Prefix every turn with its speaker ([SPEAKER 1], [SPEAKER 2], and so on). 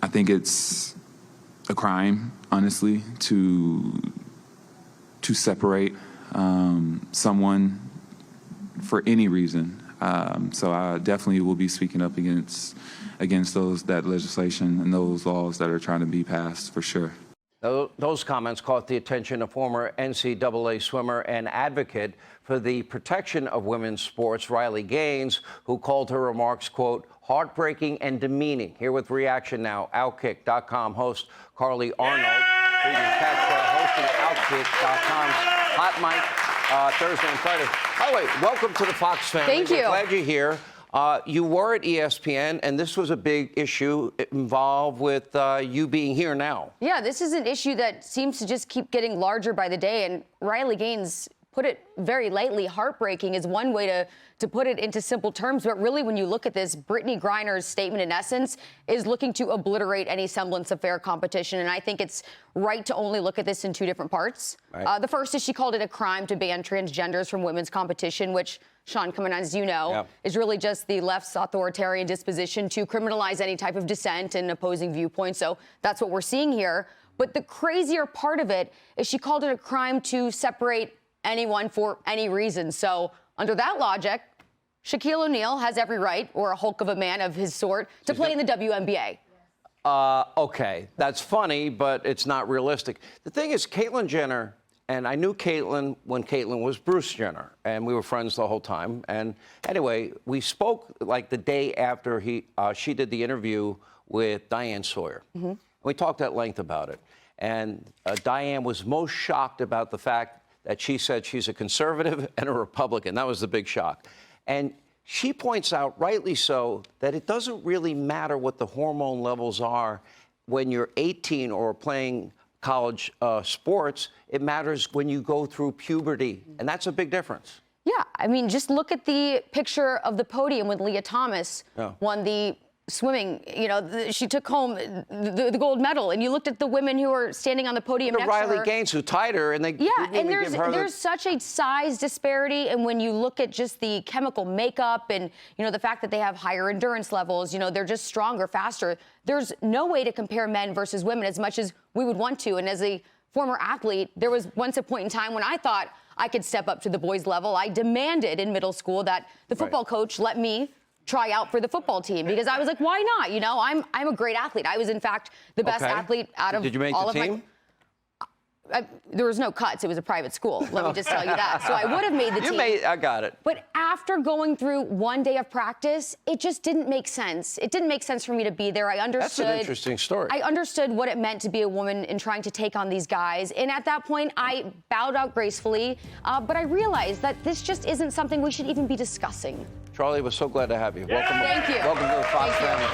[SPEAKER 1] think it's a crime, honestly, to separate someone for any reason. So I definitely will be speaking up against that legislation and those laws that are trying to be passed, for sure.
[SPEAKER 2] Those comments caught the attention of former NCAA swimmer and advocate for the protection of women's sports, Riley Gaines, who called her remarks, quote, heartbreaking and demeaning. Here with reaction now, Outkick.com host Charly Arnolt, who you can catch hosting Outkick.com's Hot Mic Thursday and Friday. By the way, welcome to the Fox family.
[SPEAKER 3] Thank you.
[SPEAKER 2] We're glad you're here. You were at ESPN, and this was a big issue involved with you being here now.
[SPEAKER 3] Yeah, this is an issue that seems to just keep getting larger by the day, and Riley Gaines put it very lightly. Heartbreaking is one way to put it into simple terms, but really when you look at this, Brittney Griner's statement in essence is looking to obliterate any semblance of fair competition, and I think it's right to only look at this in two different parts. Right. The first is she called it a crime to ban transgenders from women's competition, which, Sean, coming on, as you know, is really just the left's authoritarian disposition to criminalize any type of dissent and opposing viewpoints. So that's what we're seeing here. But the crazier part of it is she called it a crime to separate anyone for any reason. So under that logic, Shaquille O'Neal has every right, or a hulk of a man of his sort, to play in the WNBA.
[SPEAKER 2] Okay, that's funny, but it's not realistic. The thing is, Caitlyn Jenner, and I knew Caitlyn when Caitlyn was Bruce Jenner, and we were friends the whole time. And anyway, we spoke like the day after she did the interview with Diane Sawyer. Mm-hmm. We talked at length about it. And Diane was most shocked about the fact that she said she's a conservative and a Republican. That was the big shock. And she points out, rightly so, that it doesn't really matter what the hormone levels are when you're 18 or playing college sports. It matters when you go through puberty, and that's a big difference.
[SPEAKER 3] Yeah, I mean, just look at the picture of the podium when Leah Thomas won the swimming. You know, she took home the gold medal, and you looked at the women who were standing on the podium next to her.
[SPEAKER 2] Riley Gaines, who tied her, and they
[SPEAKER 3] and there's such a size disparity, and when you look at just the chemical makeup and the fact that they have higher endurance levels, they're just stronger, faster. There's no way to compare men versus women as much as we would want to. And as a former athlete, there was once a point in time when I thought I could step up to the boys' level. I demanded in middle school that the football coach let me try out for the football team because I was like, why not? I'm a great athlete. I was, in fact, the best athlete out of all of my...
[SPEAKER 2] Did you make the team?
[SPEAKER 3] There was no cuts. It was a private school. Let me just tell you that. So I would have made the team.
[SPEAKER 2] I got it.
[SPEAKER 3] But after going through one day of practice, it just didn't make sense. It didn't make sense for me to be there. I understood.
[SPEAKER 2] That's an interesting story.
[SPEAKER 3] I understood what it meant to be a woman in trying to take on these guys. And at that point, I bowed out gracefully. But I realized that this just isn't something we should even be discussing.
[SPEAKER 2] Charly, we're so glad to have you. Welcome.
[SPEAKER 3] Thank you.
[SPEAKER 2] Welcome to the Fox family.